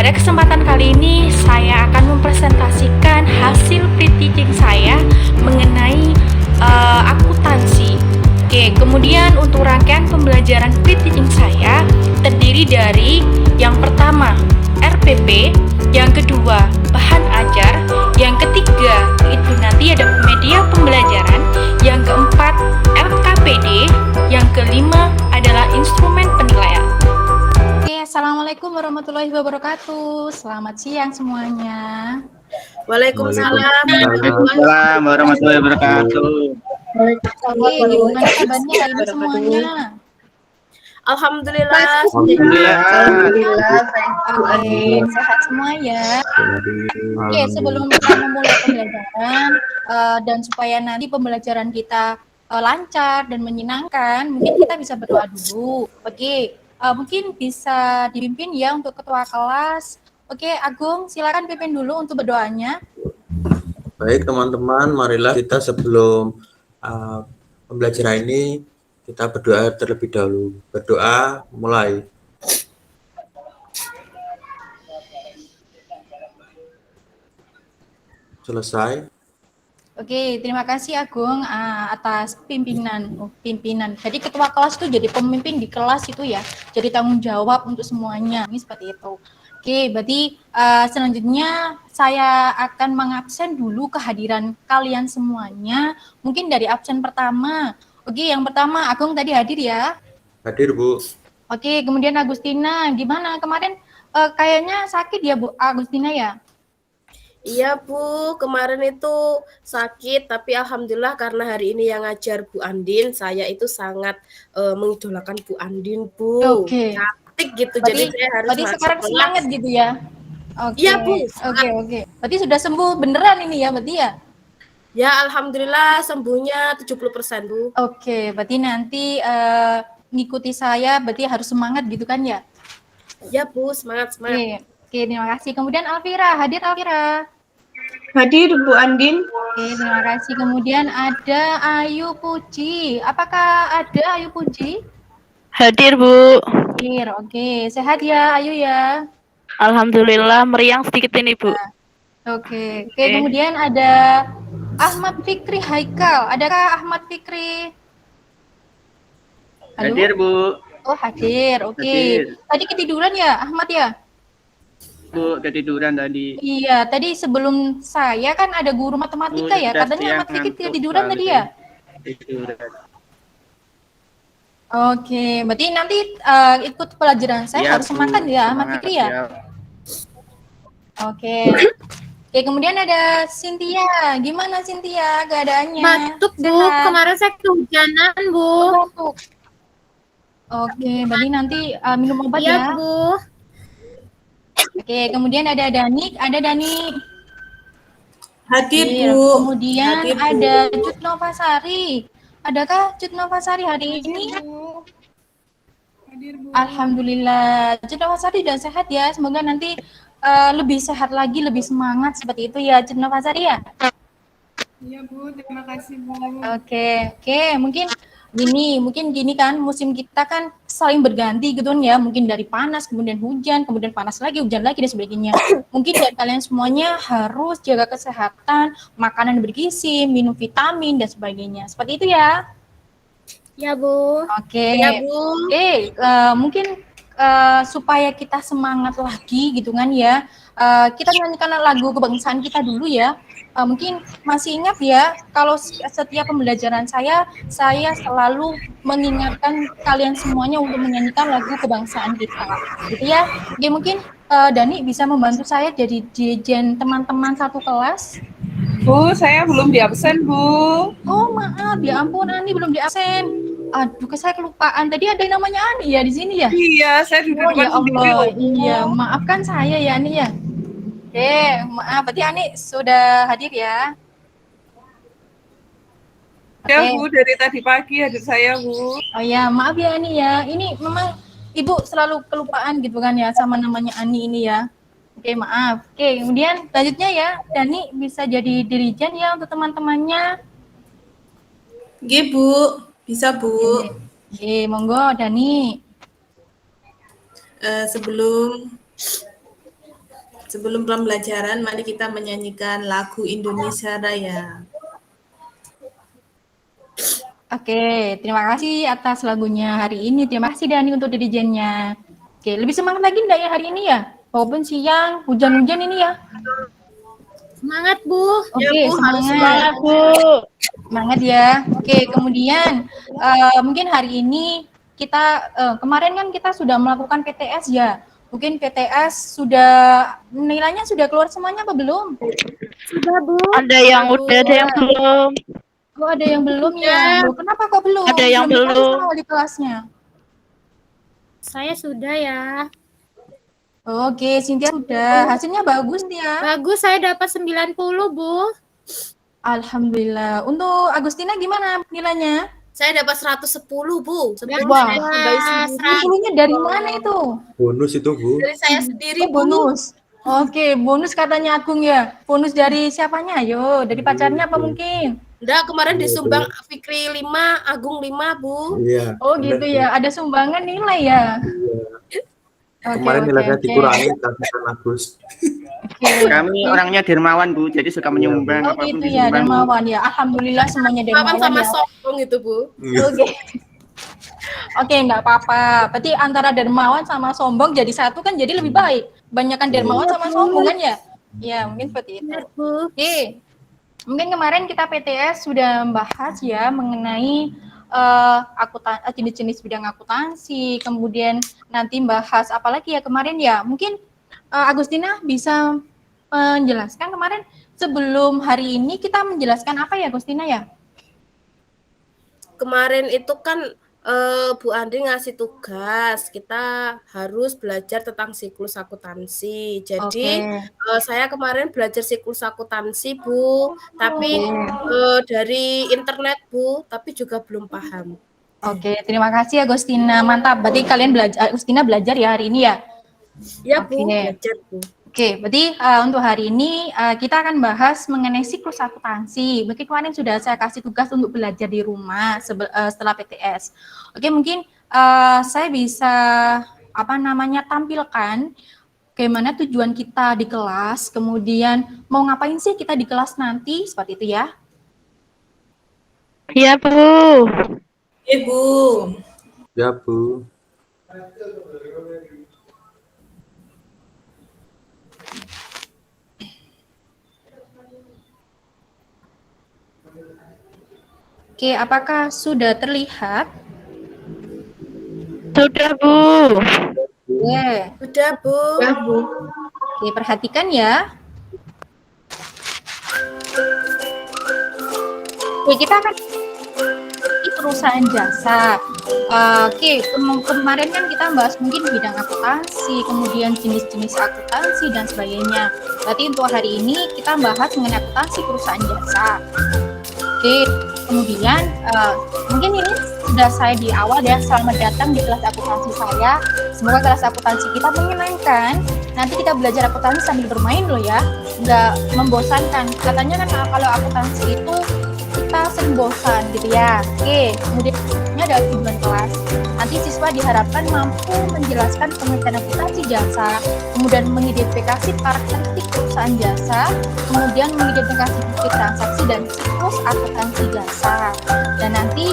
Pada kesempatan kali ini, saya akan mempresentasikan hasil pre-teaching saya mengenai akuntansi. Oke, kemudian untuk rangkaian pembelajaran pre-teaching saya terdiri dari yang pertama RPP, yang kedua bahan ajar, yang ketiga itu nanti ada media pembelajaran, yang keempat LKPD, yang kelima adalah instrumen penilaian. Assalamualaikum warahmatullahi wabarakatuh. Selamat siang semuanya. Waalaikumsalam warahmatullahi wabarakatuh. Oke, gimana kabarnya hari ini semuanya? Alhamdulillah. Oke, sehat semua ya. Oke, sebelum kita memulai pembelajaran dan supaya nanti pembelajaran kita lancar dan menyenangkan, mungkin kita bisa berdoa dulu. Oke, mungkin bisa dipimpin ya untuk ketua kelas. Oke, Agung, silakan pimpin dulu untuk berdoanya. Baik teman-teman, marilah kita sebelum pembelajaran ini kita berdoa terlebih dahulu. Berdoa mulai. Selesai. Oke, terima kasih Agung atas pimpinan. Jadi ketua kelas itu jadi pemimpin di kelas itu ya. Jadi tanggung jawab untuk semuanya. Ini seperti itu. Oke, berarti selanjutnya saya akan mengabsen dulu kehadiran kalian semuanya. Mungkin dari absen pertama. Oke, yang pertama Agung tadi hadir ya. Hadir, Bu. Oke, kemudian Agustina, gimana kemarin kayaknya sakit ya Bu Agustina ya? Iya Bu, kemarin itu sakit, tapi alhamdulillah karena hari ini yang ngajar Bu Andin, saya itu sangat mengidolakan Bu Andin, Bu. Oke. Cantik gitu, Berarti, jadi saya harus berarti sekarang semangat gitu ya? Oke. Iya Bu. Oke. Berarti sudah sembuh beneran ini ya, berarti ya? Ya alhamdulillah sembuhnya 70% Bu. Oke, berarti nanti ngikuti saya, berarti harus semangat gitu kan ya? Ya Bu, semangat. Oke, terima kasih. Kemudian Alvira, hadir Alvira? Hadir Bu Andin. Oke, terima kasih. Kemudian ada Ayu Puji. Apakah ada Ayu Puji? Hadir Bu. Hadir, oke. Sehat ya Ayu ya? Alhamdulillah, meriang sedikit ini Bu. Oke. Kemudian ada Ahmad Fikri Haikal. Adakah Ahmad Fikri? Halo? Hadir Bu. Oh hadir, oke. Tadi ketiduran ya Ahmad ya? Bu, ketiduran tadi. Iya, tadi sebelum saya kan ada guru matematika ya, katanya Ahmad Fikri ketiduran tadi ya? Tiduran. Oke, berarti nanti ikut pelajaran saya harus semangat ya Ahmad Fikri ya? Oke. Oke, kemudian ada Cynthia. Gimana Cynthia keadaannya? Batuk Bu, kemarin saya kehujanan Bu. Batuk. Oke, berarti nanti minum obat ya? Iya Bu. Oke, kemudian ada Dani. Ada Dani. Hadir Bu. Kemudian Hadir, Bu. ada Cut Novasari. Adakah Cut Novasari hari ini? Hadir Bu. Alhamdulillah. Cut Novasari sudah sehat ya. Semoga nanti lebih sehat lagi, lebih semangat seperti itu ya, Cut Novasari ya. Iya Bu, terima kasih Bu. Oke, mungkin gini kan musim kita kan saling berganti gitu ya, mungkin dari panas kemudian hujan, kemudian panas lagi, hujan lagi dan sebagainya. Mungkin dari kalian semuanya harus jaga kesehatan, makanan bergizi, minum vitamin dan sebagainya. Seperti itu ya. Ya Bu. Oke. Ya Bu. Mungkin supaya kita semangat lagi gitu kan ya. Kita nyanyikan lagu kebangsaan kita dulu ya. Mungkin masih ingat ya, kalau setiap pembelajaran saya selalu mengingatkan kalian semuanya untuk menyanyikan lagu kebangsaan kita, gitu ya. Oke, mungkin Dani bisa membantu saya jadi dirjen teman-teman satu kelas. Bu, saya belum di absen Bu. Oh maaf, ya ampun Ani belum di absen. Aduh, saya kelupaan. Tadi ada yang namanya Ani ya di sini ya? Iya, saya di depan ya Allah, sendiri. iya. Maafkan saya ya Ani ya. Oke, maaf. Berarti Ani sudah hadir ya? Ya Bu, dari tadi pagi hadir saya Bu. Oh ya, maaf ya Ani ya. Ini memang Ibu selalu kelupaan gitu kan ya sama namanya Ani ini ya. Oke, maaf. Oke, kemudian selanjutnya ya, Dani bisa jadi dirijen ya untuk teman-temannya. Oke Bu, bisa Bu. Oke, monggo Dani. Sebelum Sebelum pembelajaran, mari kita menyanyikan lagu Indonesia Raya. Oke, terima kasih atas lagunya hari ini. Terima kasih Dani untuk dirijennya. Oke, lebih semangat lagi enggak ya hari ini ya? Walaupun siang, hujan-hujan ini ya. Semangat, Bu. Ya, Oke, Bu, harus semangat. Bu. Semangat ya. Oke, kemudian mungkin hari ini kita kemarin kan kita sudah melakukan PTS ya. Mungkin PTS sudah nilainya sudah keluar semuanya apa belum? Sudah, Bu. Ada yang udah, ada yang belum. Oh, ada yang belum ya. Loh, kenapa kok belum? Ada yang dikasih belum. sama wali kelasnya. Saya sudah ya. Oke, Cynthia sudah. Hasilnya bagus nih ya. Bagus, saya dapat 90, Bu. Alhamdulillah. Untuk Agustina gimana nilainya? Saya dapat 110, Bu. 10 Wah, saya tambahin sendiri. 10-nya dari mana itu? Bonus itu, Bu. Dari saya sendiri, Oh, Bu. bonus. Oke, bonus katanya Agung ya. Bonus dari siapanya? Ayo, dari pacarnya apa mungkin? Enggak, kemarin Iya, disumbang Fikri 5, Agung 5, Bu. Iya. Oh, bener, gitu Bu. ya. Ada sumbangan nilai ya. Iya. Oke, Kemarin nilainya oke. dikurangi karena Agus. Oke. Kami orangnya dermawan, Bu, jadi suka menyumbang Oh, apapun gitu ya. disumbang. Dermawan ya. Alhamdulillah semuanya Paman dermawan sama ya. sombong itu, Bu. Oke. Oke, enggak apa-apa. Berarti antara dermawan sama sombong jadi satu kan jadi lebih baik. Banyakan dermawan sama sombong kan ya? Ya, mungkin seperti itu. Benar, Bu. Oke. Mungkin kemarin kita PTS sudah membahas ya mengenai jenis-jenis bidang akuntansi, kemudian nanti bahas apa lagi ya kemarin ya. Mungkin Agustina bisa menjelaskan kemarin sebelum hari ini kita menjelaskan apa ya Agustina ya? Kemarin itu kan Bu Andri ngasih tugas, kita harus belajar tentang siklus akuntansi. Jadi saya kemarin belajar siklus akuntansi, Bu, tapi dari internet, Bu, tapi juga belum paham. Oke, terima kasih Agustina. Mantap. Berarti kalian Agustina belajar ya hari ini ya? Ya, Bu, Oke. belajar, Bu. Oke, berarti untuk hari ini kita akan bahas mengenai siklus akuntansi. Mungkin kemarin sudah saya kasih tugas untuk belajar di rumah setelah PTS. Oke, mungkin saya bisa tampilkan bagaimana tujuan kita di kelas, kemudian mau ngapain sih kita di kelas nanti, seperti itu ya. Iya, Bu. Oke, Bu. Ya, Bu. Oke, apakah sudah terlihat? Sudah, Bu. Oke. Sudah, Bu. Ya, Bu. Oke, perhatikan ya. Oke, kita akan di perusahaan jasa. Oke, kemarin kan kita bahas mungkin bidang akuntansi, kemudian jenis-jenis akuntansi dan sebagainya. Berarti untuk hari ini kita bahas mengenai akuntansi perusahaan jasa. Oke, kemudian mungkin ini sudah saya di awal ya, selamat datang di kelas akuntansi saya. Semoga kelas akuntansi kita menyenangkan. Nanti kita belajar akuntansi sambil bermain loh ya, nggak membosankan. Katanya kan kalau akuntansi itu kita sering bosan gitu ya. Oke, kemudian ini ada tujuan kelas. Nanti siswa diharapkan mampu menjelaskan pengertian akuntansi jasa, kemudian mengidentifikasi karakteristik perusahaan jasa, kemudian mengidentifikasi bukti transaksi dan siklus akuntansi jasa. Dan nanti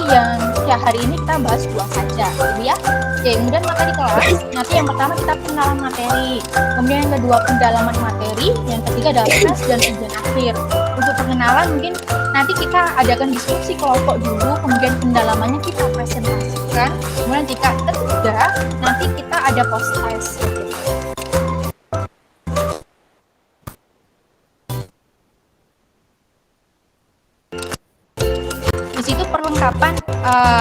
yang hari ini kita bahas dua saja, gitu ya. Oke, kemudian materi kelas. Nanti yang pertama kita pengenalan materi, kemudian yang kedua pendalaman materi, yang ketiga adalah tes dan ujian akhir. Untuk pengenalan mungkin nanti kita adakan diskusi kelompok dulu, kemudian pendalamannya kita presentasikan, kemudian jika ketiga nanti kita ada post test. Di situ perlengkapan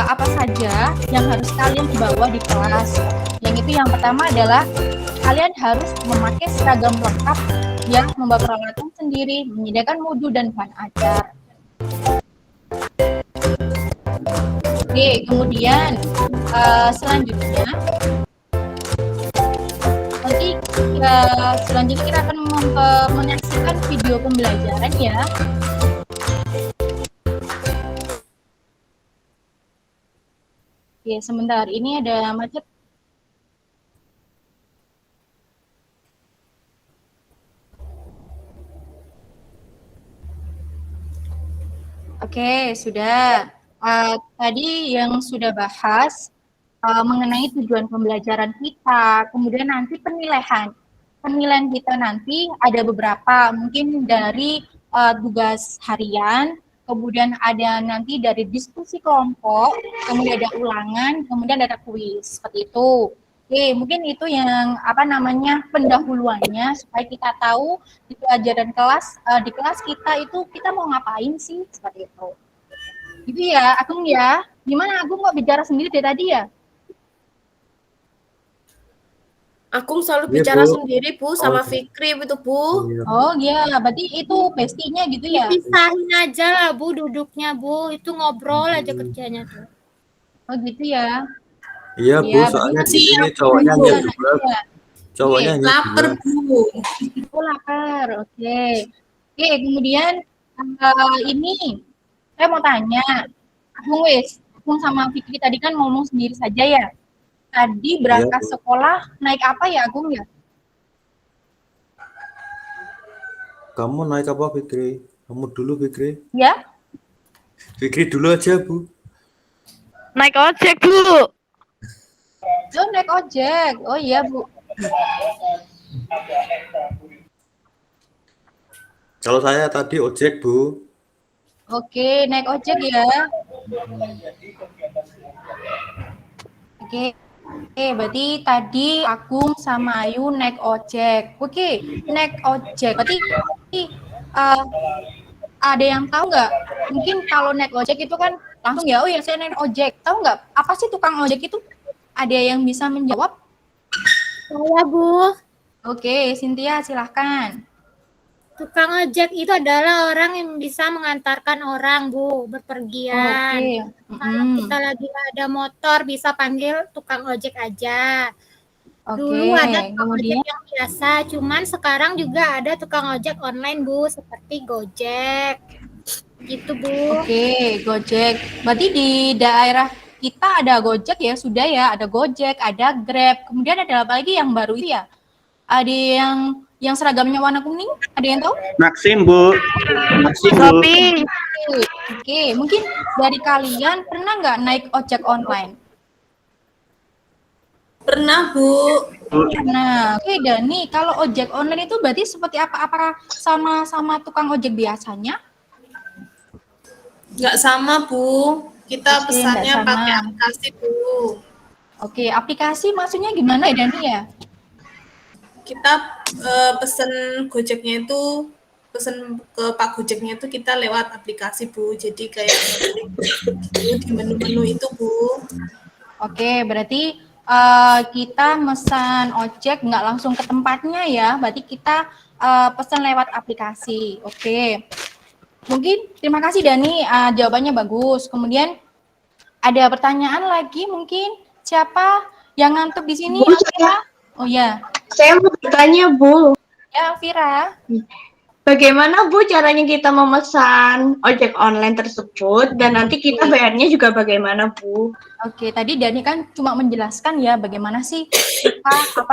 apa saja yang harus kalian bawa di kelas. Yang itu yang pertama adalah kalian harus memakai seragam lengkap yang membawa peralatan sendiri, menyediakan modul dan bahan ajar. Oke, kemudian selanjutnya nanti selanjutnya kita akan menyaksikan video pembelajaran ya. Oke, sebentar, ini ada macet. Oke, sudah. Tadi yang sudah bahas mengenai tujuan pembelajaran kita, kemudian nanti penilaian. Penilaian kita nanti ada beberapa, mungkin dari tugas harian, kemudian ada nanti dari diskusi kelompok, kemudian ada ulangan, kemudian ada kuis, seperti itu. Oke, mungkin itu yang pendahuluannya supaya kita tahu di pelajaran kelas, di kelas kita itu kita mau ngapain sih, seperti itu. Gitu ya, Agung ya. Gimana Agung kok bicara sendiri dari tadi ya? Agung selalu Iya, bicara Bu. sendiri, Bu, sama Fikri itu, Bu. Iya. Oh iya, berarti itu bestinya gitu ya? Pisahin aja lah Bu duduknya Bu. Itu ngobrol aja kerjanya tuh. Oh gitu ya. Iya, Bu, Iya, soalnya berarti di sini aku cowoknya dulu hanya anak 12. dia. Cowoknya hanya Lapar 12. Bu. Aku lapar, oke. Oke, kemudian ini saya mau tanya, Agung sama Fikri tadi kan ngomong sendiri saja ya. Tadi berangkat Bu. sekolah naik apa ya Agung ya? Kamu naik apa, Fikri? Kamu dulu, Fikri. Ya? Fikri dulu aja, Bu. Naik ojek dulu. Oh, naik ojek. Oh iya, Bu. Kalau saya tadi ojek, Bu. Oke, naik ojek ya. Oke. Oke, berarti tadi Agung sama Ayu naik ojek. Oke, naik ojek. Berarti uh, ada yang tahu nggak? Mungkin kalau naik ojek itu kan langsung ya, oh ya saya naik ojek. Tahu nggak apa sih tukang ojek itu? Ada yang bisa menjawab? Saya Bu. Oke, Cynthia silahkan. Tukang ojek itu adalah orang yang bisa mengantarkan orang, Bu, berpergian. Oke. Kalau kita lagi nggak ada motor, bisa panggil tukang ojek aja. Dulu ada tukang ojek yang biasa, cuman sekarang juga ada tukang ojek online, Bu, seperti Gojek. Gitu, Bu. Oke, Gojek. Berarti di daerah kita ada Gojek ya, sudah ya, ada Gojek, ada Grab. Kemudian ada apa lagi yang baru itu ya? Ada yang seragamnya warna kuning, ada yang tahu? Maxim, Bu. Maxim, Bu. Shopee. Oke, mungkin dari kalian pernah nggak naik ojek online? Pernah Bu. Nah, oke Dani, kalau ojek online itu berarti seperti apa? Apakah sama tukang ojek biasanya? Nggak sama Bu. Kita Oke, pesannya nggak sama. pakai aplikasi Bu. Oke, aplikasi maksudnya gimana ya Dani ya? Kita pesen Gojeknya itu, pesen ke Pak Gojeknya itu kita lewat aplikasi Bu. Jadi kayak di menu-menu itu Bu. Oke, berarti kita pesan ojek nggak langsung ke tempatnya ya, berarti kita pesan lewat aplikasi. Oke, mungkin terima kasih Dani, jawabannya bagus. Kemudian ada pertanyaan lagi mungkin, siapa yang ngantuk di sini? Bu, Alvira? Oh ya, Saya mau bertanya, Bu. ya Alvira. Bagaimana, Bu, caranya kita memesan ojek online tersebut dan nanti kita bayarnya juga bagaimana, Bu? Oke, tadi Dani kan cuma menjelaskan ya bagaimana sih kita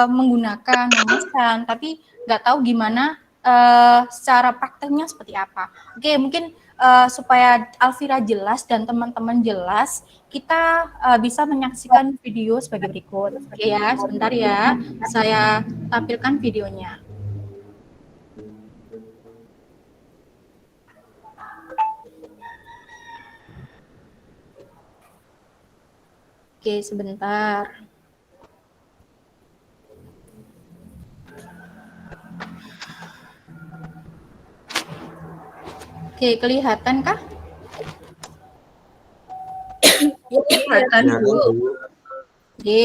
menggunakan memesan, tapi nggak tahu gimana secara prakteknya seperti apa. Oke, mungkin supaya Alvira jelas dan teman-teman jelas, kita bisa menyaksikan video sebagai berikut. Oke ya, sebentar ya, saya tampilkan videonya. Oke, sebentar. Oke, kelihatan kah? Kelihatan Ya, Bu. Bu. Oke.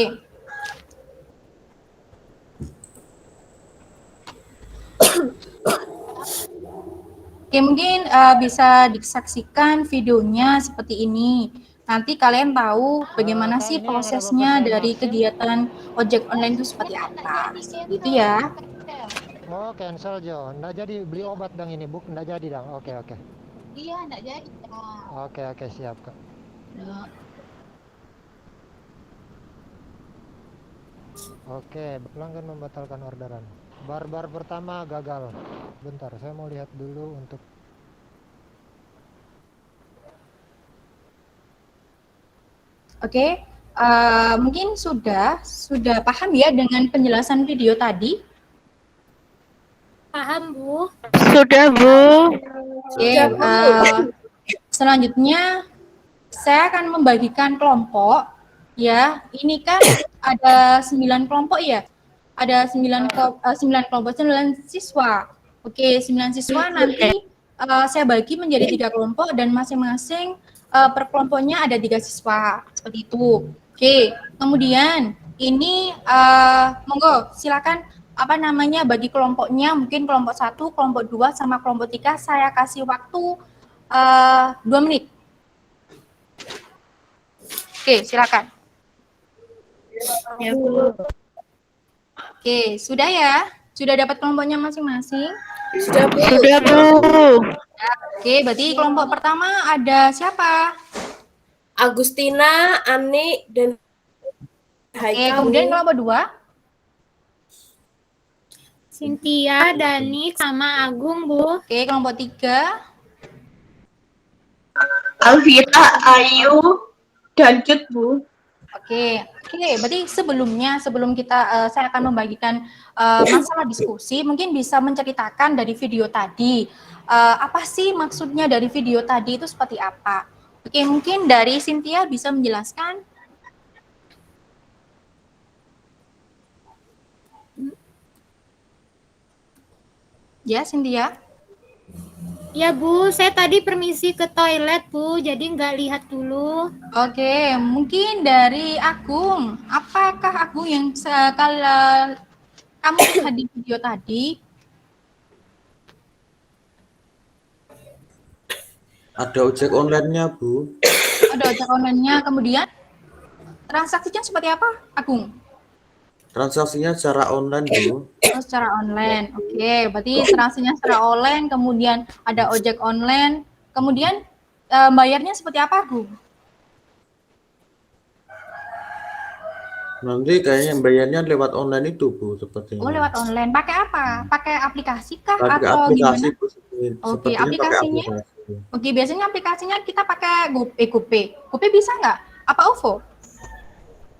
Oke, mungkin bisa disaksikan videonya seperti ini. Nanti kalian tahu bagaimana sih prosesnya dari kegiatan ojek online itu seperti apa. Gitu ya. Oh, cancel Jo. Nggak jadi beli obat dong ini, Bu. Nggak jadi dong. Oke. Iya, enggak jadi. Oke, siap, Kak. Oke, pelanggan membatalkan orderan. Barbar pertama gagal. Bentar, saya mau lihat dulu untuk Oke, mungkin sudah paham ya dengan penjelasan video tadi? Paham, Bu? Sudah, Bu. Oke, selanjutnya saya akan membagikan kelompok. Ya, ini kan ada 9 kelompok ya. Ada 9 kelompok, 9 siswa. Oke, 9 siswa nanti saya bagi menjadi 3 kelompok dan masing-masing per kelompoknya ada 3 siswa. Seperti itu. Oke, kemudian ini monggo silakan bagi kelompoknya, mungkin kelompok 1, kelompok 2 sama kelompok 3 saya kasih waktu 2 menit. Oke, silakan. Ya, Bu. Oke, sudah ya? Sudah dapat kelompoknya masing-masing? Sudah, Bu. Sudah, Bu. Oke, berarti kelompok pertama ada siapa? Agustina, Ani, dan Oke, Haikal. kemudian kelompok 2? Cynthia, Dani, sama Agung, Bu. Oke, kelompok 3? Alvira, Ayu, dan Cut, Bu. Oke, berarti sebelum kita saya akan membagikan masalah diskusi, mungkin bisa menceritakan dari video tadi apa sih maksudnya dari video tadi itu seperti apa? Oke, mungkin dari Cynthia bisa menjelaskan. Ya, Cynthia. Ya, Bu, saya tadi permisi ke toilet, Bu, jadi nggak lihat dulu. Oke, mungkin dari Agung. Apakah Agung yang kalau kamu lihat di video tadi? Ada ojek online-nya, Bu. Ada ojek online-nya, kemudian transaksinya seperti apa, Agung? Transaksinya secara online, Bu. Oh, secara online. Oke, berarti transaksinya secara online, kemudian ada ojek online, kemudian bayarnya seperti apa, Agung? Nanti kayaknya bayarnya lewat online itu, Bu, sepertinya. Oh, lewat online. Pakai apa? Pakai aplikasi kah Pakai atau aplikasi, gimana? Bu. Oke, Sepertinya pakai aplikasinya? aplikasi. Oke, biasanya aplikasinya kita pakai GoPay. GoPay bisa nggak? Apa OVO?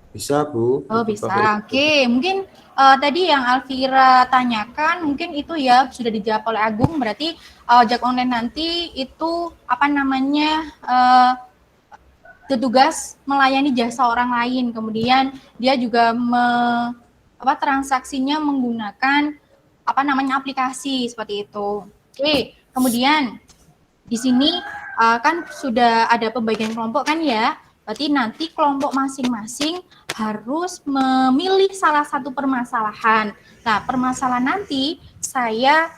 Bisa, Bu. Oh, bisa. Oke, mungkin tadi yang Alvira tanyakan, mungkin itu ya sudah dijawab oleh Agung. Berarti ojek online nanti itu bertugas melayani jasa orang lain. Kemudian dia juga transaksinya menggunakan aplikasi seperti itu. Oke, kemudian di sini kan sudah ada pembagian kelompok kan ya. Berarti nanti kelompok masing-masing harus memilih salah satu permasalahan. Nah, permasalahan nanti saya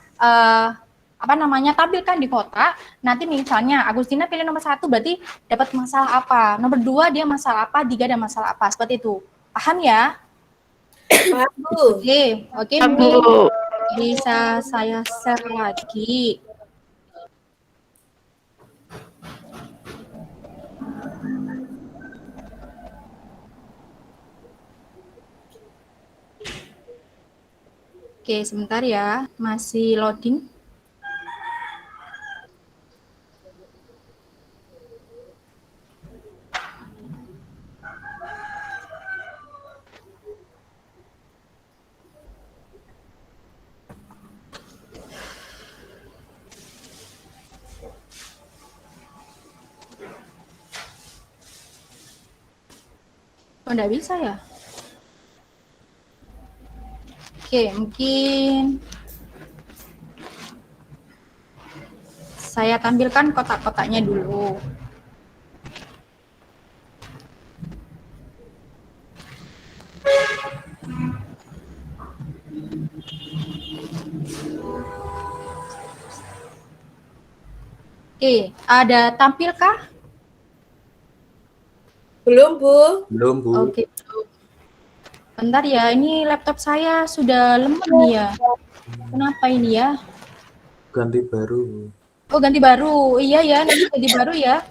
tampilkan di kotak. Nanti misalnya Agustina pilih nomor 1, berarti dapat masalah apa? Nomor 2 dia masalah apa? 3 ada masalah apa? Seperti itu. Paham ya? Paham, Bu. Oke, mungkin bisa saya share lagi. Oke, sebentar ya, masih loading. Oh, enggak bisa ya? Oke, mungkin saya tampilkan kotak-kotaknya dulu. Oke, ada tampilkah? Belum, Bu. Belum, Bu. Oke. Bentar ya, ini laptop saya sudah lemot nih ya. Kenapa ini ya? Ganti baru, Bu. Oh, ganti baru. Iya ya, nanti ganti baru ya.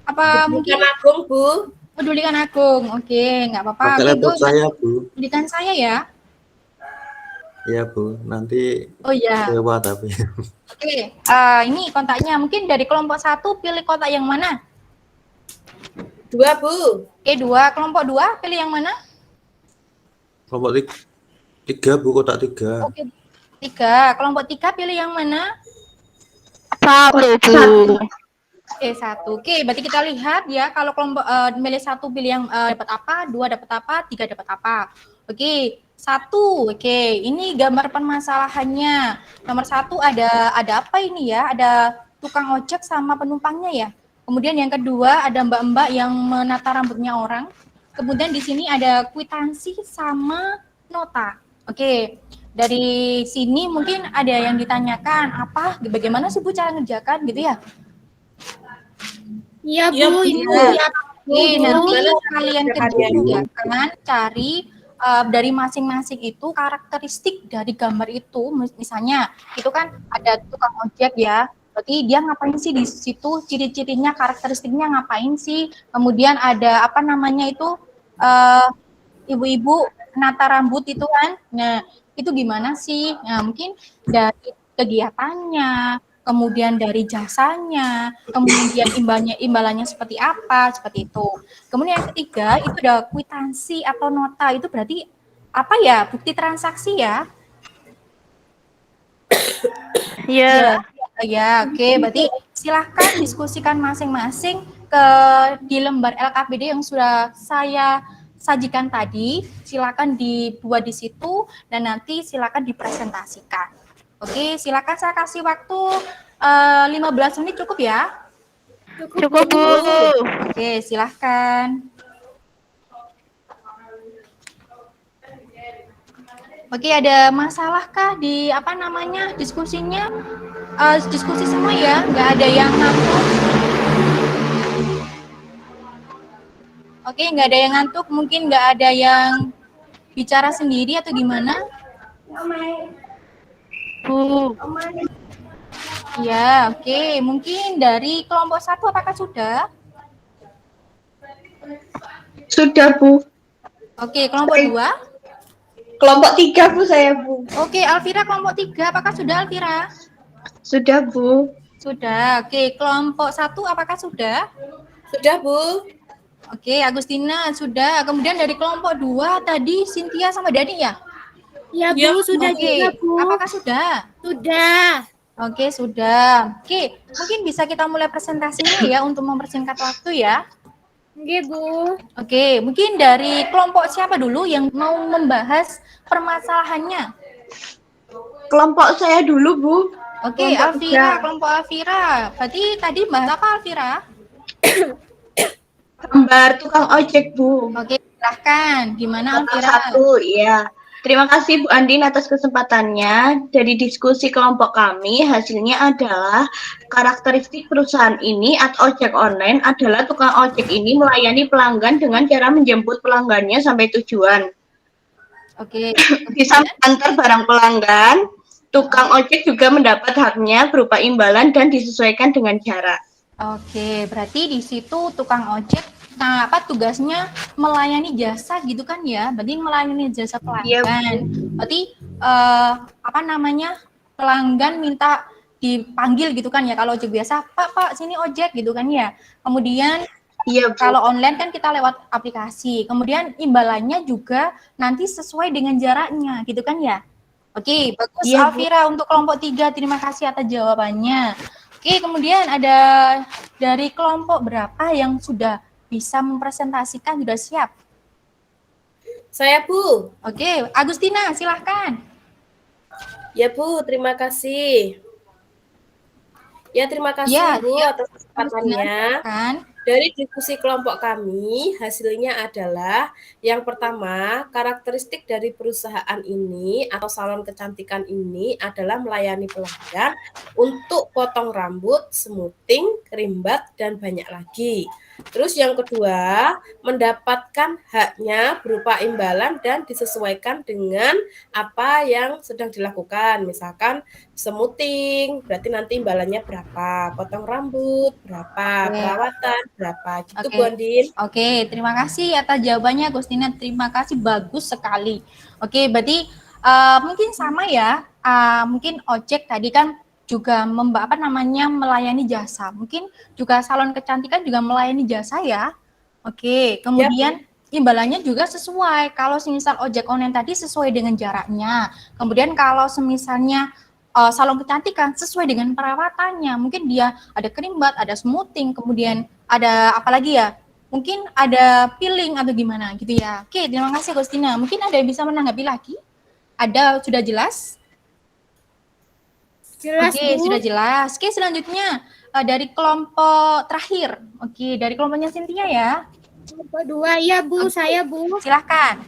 Apa mungkin Agung, Bu. pedulikan Agung? Oke, nggak apa-apa. Pakai laptop saya, Bu. Pedulikan saya ya. Iya, Bu. Nanti sewa tapi. Oke, ini kontaknya. Mungkin dari kelompok 1 pilih kotak yang mana? 2, Bu. Oke, 2. Kelompok 2, pilih yang mana? Kelompok 3, Bu, kotak 3. Oke, 3. Kelompok 3, pilih yang mana? 1, Bu. 1. Oke, berarti kita lihat ya, kalau kelompok milih 1 pilih yang dapat apa, 2 dapat apa, 3 dapat apa. Oke, 1. Oke, ini gambar permasalahannya. Nomor 1 ada apa ini ya? Ada tukang ojek sama penumpangnya ya. Kemudian yang kedua ada mbak-mbak yang menata rambutnya orang. Kemudian di sini ada kwitansi sama nota. Oke, dari sini mungkin ada yang ditanyakan apa, bagaimana sih Bu cara ngerjakan gitu ya? Iya, Iya, Bu. Bu. Ini Iya. lihat. Oke, nanti Gimana kalian caranya? kerjakan cari dari masing-masing itu karakteristik dari gambar itu. Misalnya, itu kan ada tukang ojek ya. Berarti dia ngapain sih di situ? Ciri-cirinya, karakteristiknya ngapain sih? Kemudian ada apa namanya itu ibu-ibu nata rambut itu kan. Nah, itu gimana sih? Nah, mungkin dari kegiatannya, kemudian dari jasanya, kemudian imbalannya seperti apa, seperti itu. Kemudian yang ketiga itu ada kwitansi atau nota, itu berarti apa ya? Bukti transaksi ya? Iya. Ya, oke. Berarti silahkan diskusikan masing-masing di lembar LKPD yang sudah saya sajikan tadi. Silakan dibuat di situ dan nanti silakan dipresentasikan. Oke, silakan saya kasih waktu 15 menit cukup ya? Cukup, Bu. Oke, silahkan. Oke, ada masalahkah di apa namanya diskusinya? Diskusi semua ya, nggak ada yang ngantuk. Oke, nggak ada yang ngantuk, mungkin nggak ada yang bicara sendiri atau gimana? Bu. Ya, oke. Mungkin dari kelompok 1 apakah sudah? Sudah, Bu. Oke, kelompok 2? Kelompok 3, Bu, saya, Bu. Oke, Alvira kelompok 3, apakah sudah Alvira? Sudah, Bu. Sudah. Oke, kelompok 1 apakah sudah? Sudah, Bu. Oke, Agustina sudah. Kemudian dari kelompok 2 tadi Cynthia sama Dani ya? Ya, Bu, Iya, sudah Oke, juga, Bu. apakah sudah? Sudah. Oke, sudah. Oke, mungkin bisa kita mulai presentasinya ya untuk mempersingkat waktu ya. Oke, Bu. Oke, mungkin dari kelompok siapa dulu yang mau membahas permasalahannya? Kelompok saya dulu, Bu. Oke, Kelompok Alvira, 3. kelompok Alvira. Berarti tadi bahas apa Alvira? Gambar tukang ojek, Bu. Oke, silahkan. Gimana Kelompok Alvira? 1, ya. Terima kasih Bu Andin atas kesempatannya. Dari diskusi kelompok kami, hasilnya adalah karakteristik perusahaan ini atau ojek online adalah tukang ojek ini melayani pelanggan dengan cara menjemput pelanggannya sampai tujuan. Oke. Bisa mengantar barang pelanggan, tukang ojek juga mendapat haknya berupa imbalan dan disesuaikan dengan jarak. Oke, berarti di situ tukang ojek tugasnya melayani jasa gitu kan ya? Berarti melayani jasa pelanggan. Berarti apa namanya? Pelanggan minta dipanggil gitu kan ya, kalau ojek biasa, Pak, sini ojek gitu kan ya. Kemudian kalau online kan kita lewat aplikasi. Kemudian imbalannya juga nanti sesuai dengan jaraknya gitu kan ya. Oke, bagus Alvira untuk kelompok 3. Terima kasih atas jawabannya. Oke, kemudian ada dari kelompok berapa yang sudah bisa mempresentasikan, sudah siap? Saya, Bu. Oke, Agustina, silahkan. Ya, Bu, terima kasih. Ya, terima kasih, Ya, Bu, atas kesempatannya. Kan? Dari diskusi kelompok kami, hasilnya adalah yang pertama, karakteristik dari perusahaan ini atau salon kecantikan ini adalah melayani pelanggan untuk potong rambut, smoothing, kerimbat, dan banyak lagi. Terus yang kedua, mendapatkan haknya berupa imbalan dan disesuaikan dengan apa yang sedang dilakukan. Misalkan smoothing, berarti nanti imbalannya berapa, potong rambut berapa, perawatan berapa, gitu Bu Andin. Oke, terima kasih atas jawabannya Agustina, terima kasih, bagus sekali. Oke, berarti mungkin sama ya, mungkin ojek tadi kan juga melayani jasa, mungkin juga salon kecantikan juga melayani jasa ya. Oke, kemudian imbalannya juga sesuai. Kalau semisal ojek online tadi sesuai dengan jaraknya. Kemudian kalau semisalnya salon kecantikan sesuai dengan perawatannya. Mungkin dia ada krimbat, ada smoothing, kemudian ada apa lagi ya? Mungkin ada peeling atau gimana gitu ya. Oke, terima kasih Agustina. Mungkin ada yang bisa menanggapi lagi? Ada, sudah jelas? Jelas, Oke, Bu. sudah jelas. Oke, selanjutnya dari kelompok terakhir. Oke, dari kelompoknya Cynthia ya. Kelompok 2, ya Bu, saya Bu. Silahkan.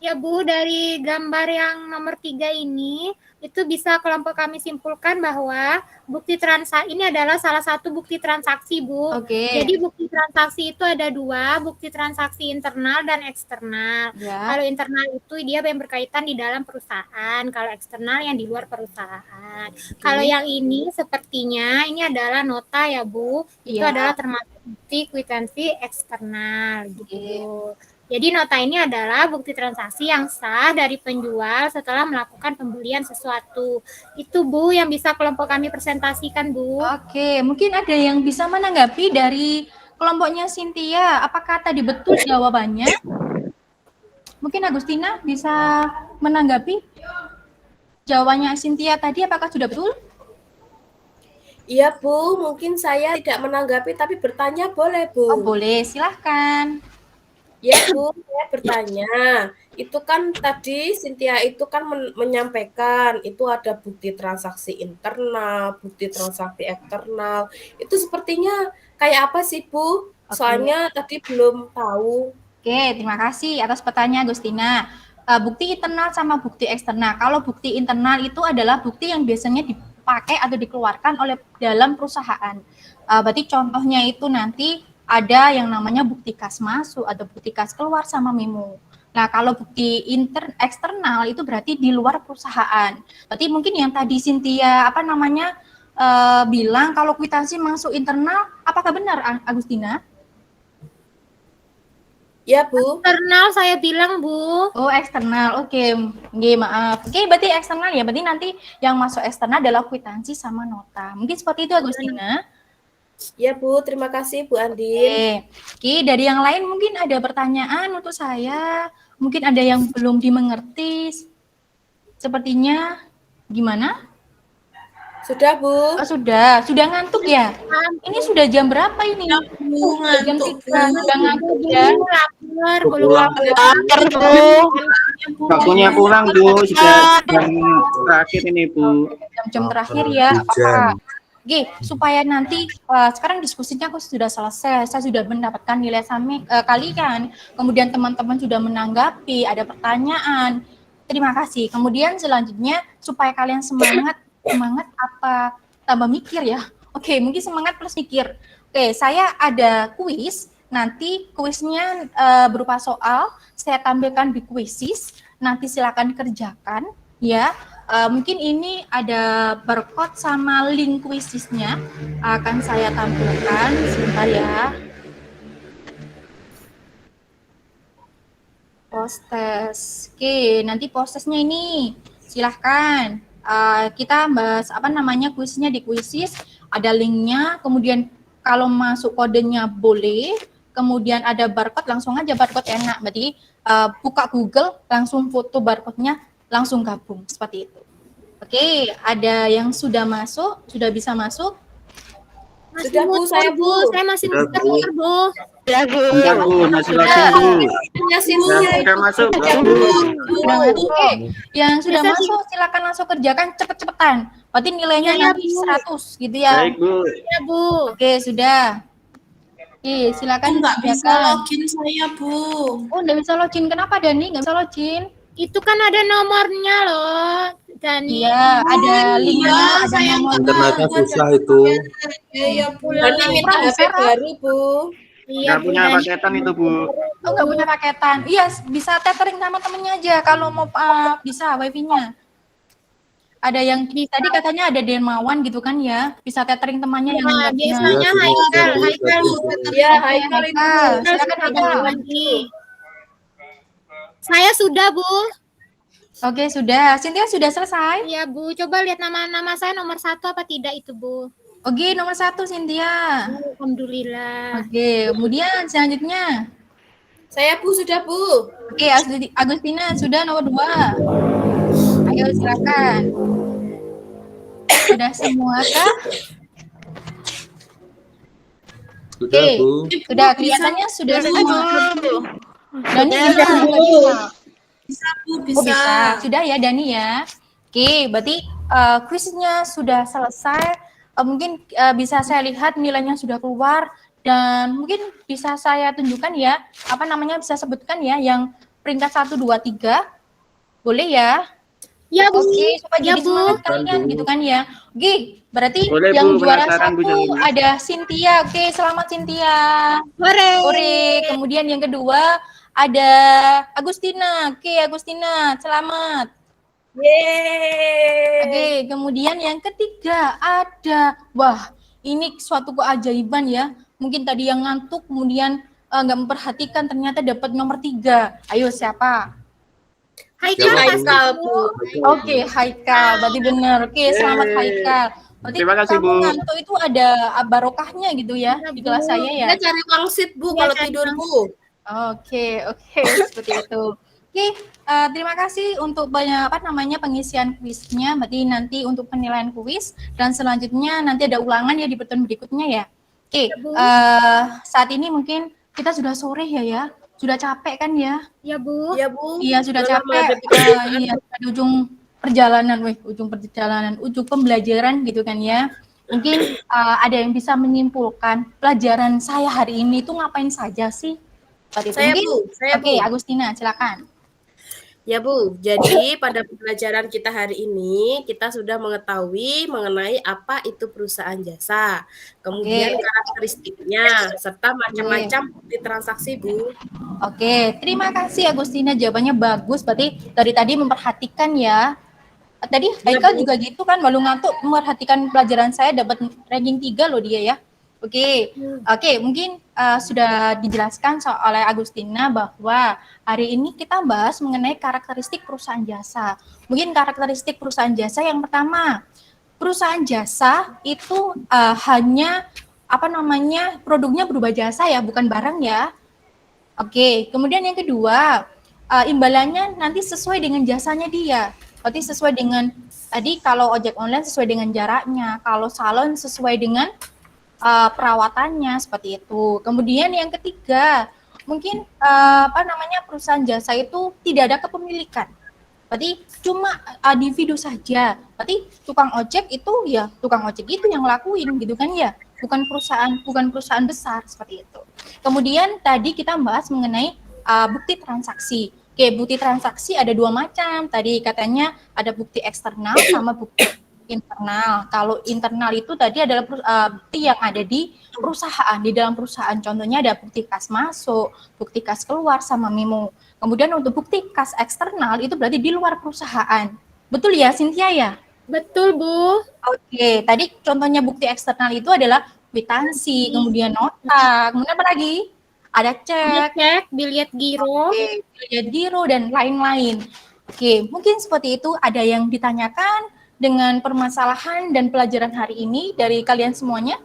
Ya Bu, dari gambar yang nomor 3 ini, itu bisa kelompok kami simpulkan bahwa bukti transaksi ini adalah salah satu bukti transaksi, Bu. Oke. Jadi bukti transaksi itu ada 2, bukti transaksi internal dan eksternal. Ya. Kalau internal itu dia yang berkaitan di dalam perusahaan, kalau eksternal yang di luar perusahaan. Kalau yang ini sepertinya ini adalah nota ya Bu, itu Iya. adalah termasuk bukti kwitansi eksternal gitu. Jadi nota ini adalah bukti transaksi yang sah dari penjual setelah melakukan pembelian sesuatu. Itu Bu yang bisa kelompok kami presentasikan Bu. Oke, mungkin ada yang bisa menanggapi dari kelompoknya Cynthia. Apakah tadi betul jawabannya? Mungkin Agustina bisa menanggapi jawabannya Cynthia tadi, apakah sudah betul? Iya Bu, mungkin saya tidak menanggapi tapi bertanya boleh Bu? Oh boleh, silahkan. Ya Bu, saya bertanya, itu kan tadi Cynthia itu kan menyampaikan itu ada bukti transaksi internal, bukti transaksi eksternal. Itu sepertinya kayak apa sih Bu? Soalnya tadi belum tahu. Oke, terima kasih atas pertanyaan Agustina. Bukti internal sama bukti eksternal. Kalau bukti internal itu adalah bukti yang biasanya dipakai atau dikeluarkan oleh dalam perusahaan. Berarti contohnya itu nanti ada yang namanya bukti kas masuk atau bukti kas keluar sama memo. Nah, kalau bukti eksternal itu berarti di luar perusahaan. Berarti mungkin yang tadi Cynthia bilang kalau kwitansi masuk internal, apakah benar Agustina? Ya Bu. Eksternal saya bilang Bu. Oh eksternal, oke. Oke, maaf. Oke, berarti eksternal ya. Berarti nanti yang masuk eksternal adalah kwitansi sama nota. Mungkin seperti itu Agustina. Ya Bu, terima kasih Bu Andin. Oke, dari yang lain mungkin ada pertanyaan untuk saya. Mungkin ada yang belum dimengerti. Sepertinya gimana? Sudah Bu. Oh, sudah ngantuk ya? Ini sudah jam berapa ini? Jam 3, sudah ngantuk ya? Waktunya pulang Bu, sudah jam terakhir ini Bu. Jam terakhir ya, apa? Oke, supaya nanti sekarang diskusinya aku sudah selesai, saya sudah mendapatkan nilai kalian, kemudian teman-teman sudah menanggapi, ada pertanyaan. Terima kasih. Kemudian selanjutnya supaya kalian semangat apa tambah mikir ya. Oke, mungkin semangat plus mikir. Oke, saya ada kuis. Nanti kuisnya berupa soal, saya tampilkan di Quizizz. Nanti silakan kerjakan ya. Mungkin ini ada barcode sama link Quizizz-nya akan saya tampilkan sebentar ya. Post-test. Oke, nanti post-testnya ini silahkan. Kita bahas kuisnya di Quizizz, ada linknya, kemudian kalau masuk kodenya boleh, kemudian ada barcode, langsung aja barcode enak, berarti buka Google, langsung foto barcode-nya, langsung gabung, seperti itu. Oke, ada yang sudah masuk, sudah bisa masuk? Sudah Bu, saya masih muter Bu. Sudah Bu, masih login Bu. Sudah masuk Oke, yang sudah masuk silakan langsung kerjakan cepet-cepetan. Berarti nilainya nanti 100 gitu ya. Baik Bu. Ya Bu. Oke, sudah. Oke, silakan nggak bisa login saya Bu. Oh, nggak bisa login. Kenapa Dani nggak bisa login? Itu kan ada nomornya loh, Dani. Iya, ada linknya, ada nomor. Internetnya susah itu. Ya Bu. Dani minta HP baru Bu. Nggak punya paketan itu Bu. Oh, nggak punya paketan. Iya, bisa tethering sama temennya aja kalau mau bisa wifi-nya. Ada yang tadi katanya ada Dermawan gitu kan ya, bisa tethering temannya yang nggak punya. Biasanya Haikal. Ya, Haikal itu. Silakan Haikal. Saya sudah Bu. Oke, sudah. Cynthia sudah selesai? Iya Bu, coba lihat nama-nama saya nomor 1 apa tidak itu Bu. Oke, nomor 1 Cynthia. Alhamdulillah. Oke, kemudian selanjutnya. Saya Bu, sudah Bu. Oke, Agustina sudah nomor 2. Ayo silakan. Sudah semua kah? Sudah, Oke, Bu. sudah kelihatannya sudah semua. Dani Ya, gimana? Bu. Nggak bisa? Bisa Bu, Oh, bisa. bisa. Sudah ya Dani ya. Oke, berarti kuisnya sudah selesai. Mungkin bisa saya lihat nilainya sudah keluar dan mungkin bisa saya tunjukkan ya, apa namanya bisa sebutkan ya yang peringkat 1, 2, 3. Boleh ya? Ya, Bu. Oke, supaya Ya, jadi Bu. semangat kalian gitu kan ya. Oke, berarti Boleh, yang Bu, juara penasaran, Bu, 1 jadinya. ada Cynthia. Oke, selamat Cynthia. Hore. Hore. Kemudian yang kedua ada Agustina. Oke, Agustina, selamat. Yeay. Oke, kemudian yang ketiga ada, wah, ini suatu keajaiban ya. Mungkin tadi yang ngantuk, kemudian nggak memperhatikan, ternyata dapat nomor 3. Ayo, siapa? Haikal, Haikal, Bu. Oke, Haikal, berarti benar. Oke, selamat Haikal. Berarti Terima kasih, kamu Bu. ngantuk itu ada barokahnya gitu ya di kelas saya ya. Kita cari pangsit Bu kalau tidur Bu. Oke, seperti itu. Oke, terima kasih untuk pengisian kuisnya. Berarti nanti untuk penilaian kuis dan selanjutnya nanti ada ulangan ya di pertemuan berikutnya ya. Oke, saat ini mungkin kita sudah sore ya. Sudah capek kan ya? Ya, Bu. Iya Bu. Iya, sudah Udah lama capek. ada pikiran. Iya, di ujung perjalanan, ujung pembelajaran gitu kan ya. Mungkin ada yang bisa menyimpulkan pelajaran saya hari ini itu ngapain saja sih? Saya Bu, saya Oke, Bu. Agustina, silakan. Ya Bu, jadi pada pembelajaran kita hari ini kita sudah mengetahui mengenai apa itu perusahaan jasa, kemudian karakteristiknya, serta macam-macam bukti transaksi Bu. Oke, terima kasih Agustina, jawabannya bagus. Berarti dari tadi memperhatikan ya. Tadi Haikal juga gitu kan, malu ngantuk memperhatikan pelajaran saya, dapat ranking 3 loh dia ya. Oke, mungkin sudah dijelaskan oleh Agustina bahwa hari ini kita bahas mengenai karakteristik perusahaan jasa. Mungkin karakteristik perusahaan jasa yang pertama, perusahaan jasa itu hanya produknya berupa jasa ya, bukan barang ya. Oke, kemudian yang kedua, imbalannya nanti sesuai dengan jasanya dia. Berarti sesuai dengan tadi kalau ojek online sesuai dengan jaraknya, kalau salon sesuai dengan perawatannya seperti itu. Kemudian yang ketiga, mungkin perusahaan jasa itu tidak ada kepemilikan. Berarti cuma individu saja. Berarti tukang ojek itu ya tukang ojek itu yang ngelakuin gitu kan ya. Bukan perusahaan besar seperti itu. Kemudian tadi kita bahas mengenai bukti transaksi. Oke, bukti transaksi ada 2 macam. Tadi katanya ada bukti eksternal sama bukti internal. Kalau internal itu tadi adalah bukti yang ada di perusahaan, di dalam perusahaan. Contohnya ada bukti kas masuk, bukti kas keluar, sama memo. Kemudian untuk bukti kas eksternal itu berarti di luar perusahaan. Betul ya, Cynthia ya? Betul, Bu. Oke, tadi contohnya bukti eksternal itu adalah kwitansi, kemudian nota, kemudian apa lagi? Ada cek, bilet giro, bilet giro, dan lain-lain. Oke, mungkin seperti itu. Ada yang ditanyakan dengan permasalahan dan pelajaran hari ini dari kalian semuanya?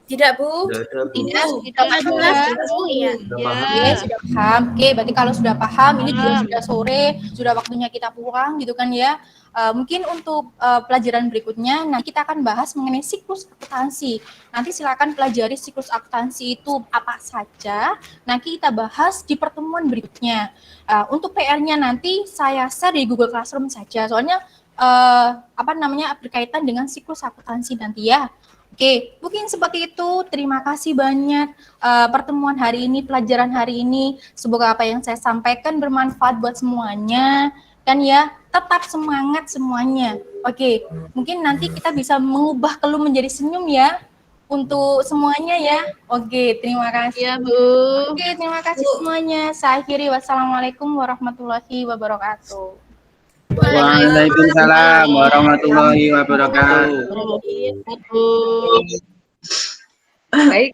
Tidak Bu. Tidak jelas Bu ya. Oke, sudah paham. Oke, berarti kalau sudah paham, ini juga sudah sore, sudah waktunya kita pulang gitu kan ya. Mungkin untuk pelajaran berikutnya, nah kita akan bahas mengenai siklus akuntansi. Nanti silakan pelajari siklus akuntansi itu apa saja. Nanti kita bahas di pertemuan berikutnya. Untuk PR-nya nanti saya share di Google Classroom saja. Soalnya berkaitan dengan siklus akuntansi nanti ya. Oke, mungkin seperti itu. Terima kasih banyak pertemuan hari ini, pelajaran hari ini. Semoga apa yang saya sampaikan bermanfaat buat semuanya. Kan ya, tetap semangat semuanya. Oke, mungkin nanti kita bisa mengubah keluh menjadi senyum ya. Untuk semuanya ya. Oke, terima kasih. Ya, Bu. Oke, terima kasih semuanya. Saya akhiri. Wassalamualaikum warahmatullahi wabarakatuh. Waalaikumsalam warahmatullahi wabarakatuh. Baik.